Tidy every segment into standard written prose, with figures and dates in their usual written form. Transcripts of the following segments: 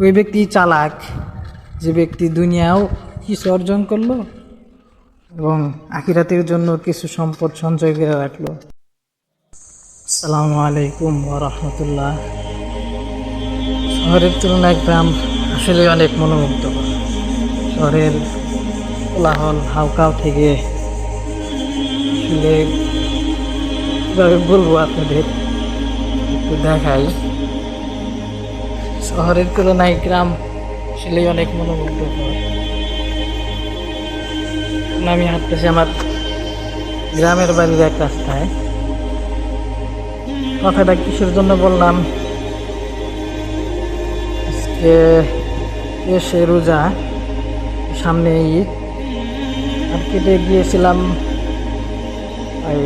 ওই ব্যক্তি চালাক যে ব্যক্তি দুনিয়াও কিছু অর্জন করলো এবং আখিরাতের জন্য কিছু সম্পদ সঞ্চয় করে রাখলো। আসসালামু আলাইকুম ওয়া রাহমাতুল্লাহ। শহরের তুলনায় গ্রাম আসলে অনেক মনোমুগ্ধকর। শহরের কোলাহল হাউকাও থেকে আসলে কীভাবে বলবো আপনাদের, একটু দেখাই। শহরের তুলনায় গ্রাম আসলে অনেক মনোমুগ্ধকর। আমি হাঁটতেছি আমার গ্রামের বাড়ির এক রাস্তায়। কথাটা কিসের জন্য বললাম, আজকে এসে রোজা, সামনে ঈদ, মার্কেটে গিয়েছিলাম এই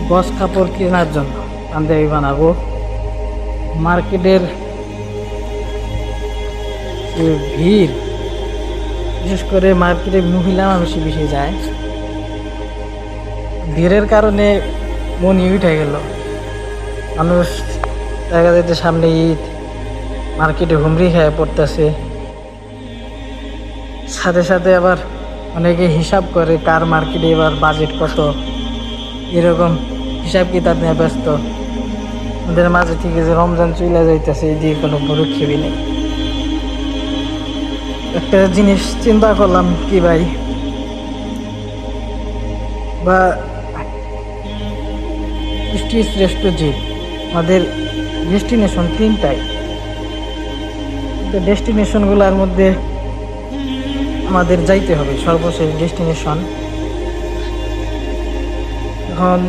গস কাপড় কেনার জন্য, পাঞ্জাবি বানাবো। মার্কেটের ভিড়, বিশেষ করে মার্কেটে মহিলা মানুষ বেশি যায়, ভিড়ের কারণে মনই উঠে গেল। মানুষ দেখা যাচ্ছে সামনে ঈদ, মার্কেটে হুমড়ি খেয়ে পড়তেছে। সাথে সাথে আবার অনেকে হিসাব করে কার মার্কেটে এবার বাজেট কত, এরকম হিসাব কিতাব নিয়ে ব্যস্ত। ওদের মাঝে থেকে যে রমজান চলে যাইতেছে, এই দিয়ে কোনো ভরক্ষেপই নেই। একটা জিনিস চিন্তা করলাম কি ভাই, বা শ্রেষ্ঠ জীব, আমাদের ডেস্টিনেশন তিনটাই। ডেস্টিনেশনগুলোর মধ্যে আমাদের যাইতে হবে সর্বশেষ ডেস্টিনেশন। এখন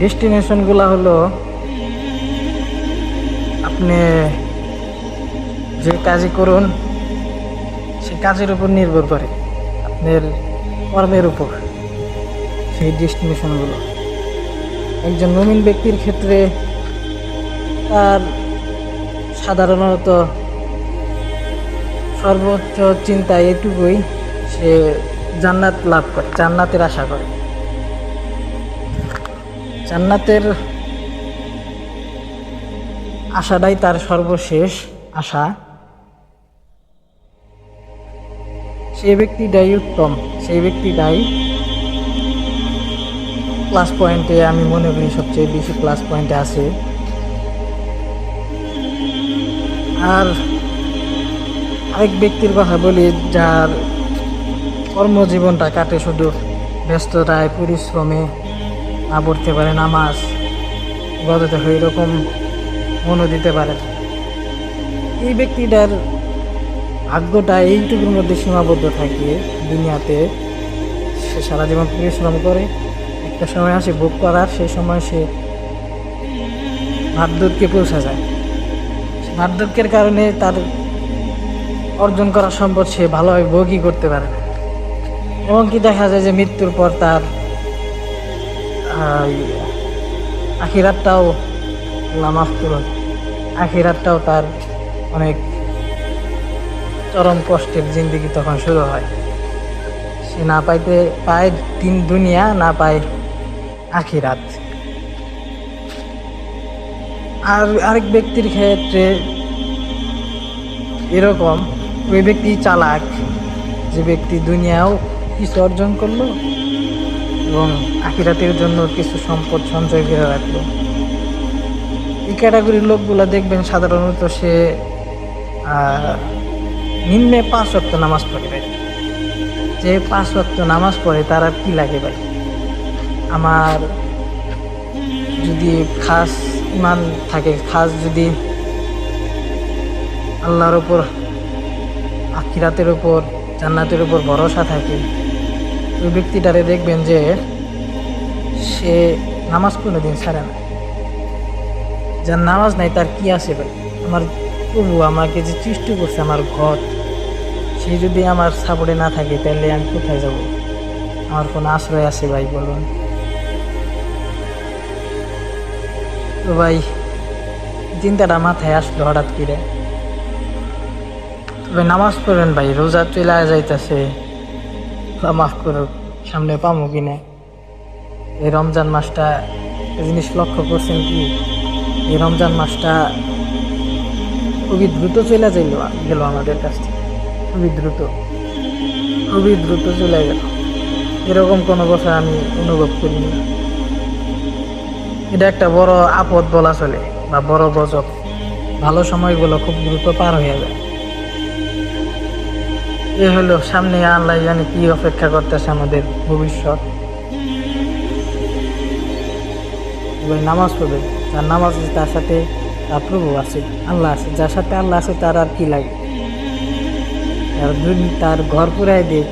ডেস্টিনেশনগুলো হলো আপনি যে কাজই করুন সে কাজের উপর নির্ভর করে, আপনার কর্মের উপর সেই ডেস্টিনেশনগুলো। একজন মুমিন ব্যক্তির ক্ষেত্রে তার সাধারণত সর্বোচ্চ চিন্তা এটুকুই, সে জান্নাত লাভ করে, জান্নাতের আশা করে। জান্নাতের আশাটাই তার সর্বশেষ আশা। সেই ব্যক্তিটাই উত্তম, সেই ব্যক্তিটাই প্লাস পয়েন্টে, আমি মনে করি সবচেয়ে বেশি প্লাস পয়েন্টে আছে। আর আরেক ব্যক্তির কথা বলি, যার কর্মজীবনটা কাটে শুধু ব্যস্ততায়, পরিশ্রমে, না পড়তে পারে নামাজ, ইবাদতে হয় এরকম মনও দিতে পারে। এই ব্যক্তিটার ভাগ্যটা এইটুকুর মধ্যে সীমাবদ্ধ থাকে। দুনিয়াতে সে সারা জীবন পরিশ্রম করে, একটা সময় আসে ভোগ করার, সেই সময় সে বার্ধক্যে পৌঁছা যায়। বার্ধক্যের কারণে তার অর্জন করা সম্পদ সে ভালোভাবে ভোগই করতে পারে না। এমনকি দেখা যায় যে মৃত্যুর পর তার আখিরাতটাও, আল্লাহ মাফ করুন, আখিরাতটাও তার অনেক চরম কষ্টের জিন্দেগি তখন শুরু হয়। সে না পায় দুনিয়া, না পায় আখিরাত। আর আরেক ব্যক্তির ক্ষেত্রে এরকম, ওই ব্যক্তি চালাক যে ব্যক্তি দুনিয়াও কিছু অর্জন করলো এবং আখিরাতের জন্য কিছু সম্পদ সঞ্চয় করে রাখলো। এই ক্যাটাগরির লোকগুলো দেখবেন সাধারণত সে নিম্নে 5 ওয়াক্ত নামাজ পড়ে ভাই। যে 5 ওয়াক্ত নামাজ পড়ে তার আর কি লাগে ভাই? আমার যদি খাস ইমান থাকে, খাস যদি আল্লাহর উপর, আখিরাতের উপর, জান্নাতের উপর ভরসা থাকে, ওই ব্যক্তিটারে দেখবেন যে সে নামাজ কোনোদিন ছাড়ে না। যার নামাজ নাই তার কি আছে ভাই? আমার প্রভু আমাকে যে সৃষ্টি করছে, আমার ঘর, সে যদি আমার সাপোর্টে না থাকে তাহলে আমি কোথায় যাব? আমার কোনো আশ্রয় আছে ভাই বলুন? তো ভাই চিন্তাটা মাথায় আসলো হঠাৎ করে। তবে নামাজ পড়েন ভাই, রোজা চলে যাইতেছে, মাফ করো, সামনে পামো কিনা। এই রমজান মাসটা, জিনিস লক্ষ্য করছেন কি, এই রমজান মাসটা খুবই দ্রুত চলে গেল আমাদের কাছ থেকে, খুবই দ্রুত চলে গেল। এরকম কোনো বছর আমি অনুভব করিনি। এটা একটা বড় আপদ বলা চলে, বা বড় গজব। ভালো সময়গুলো খুব দ্রুত পার হয়ে যায়। এ হলো সামনে আল্লাহ জানে কি অপেক্ষা করতেছে আমাদের ভবিষ্যৎ। এবার নামাজ পড়বে, যার নামাজ আছে তার সাথে তার প্রভু আছে, আল্লাহ আছে। যার সাথে আল্লাহ আছে তার আর কি লাগে? তার ঘর পুরাই দিক,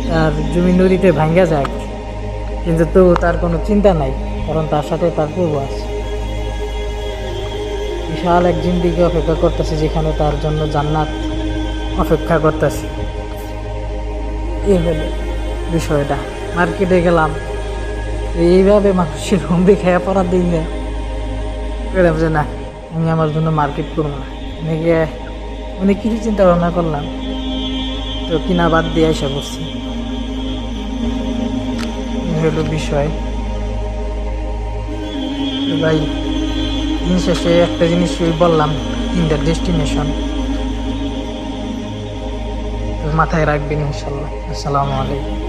তার জমি নদীতে ভাঙ্গা যাক, কিন্তু তবু তার কোনো চিন্তা নাই, কারণ তার সাথে তার প্রভু আছে। বিশাল এক জিন্দিগি অপেক্ষা করতেছে, যেখানে তার জন্য জান্নাত অপেক্ষা করতেছে। এই হলো বিষয়টা। মার্কেটে গেলাম, এইভাবে মানুষের হুমড়ি খেয়ে পড়ার দিন যে না, আমি আমার জন্য মার্কেট করবো না। অনেক কিছু চিন্তা ভাবনা করলাম, তো কিনা বাদ দিয়ে এসে বসছি। এই হলো বিষয় ভাই। দিন শেষে একটা জিনিস বললাম, 3টা ডেস্টিনেশন মাথায় রাখবেন ইনশাল্লাহ। আসসালামু আলাইকুম।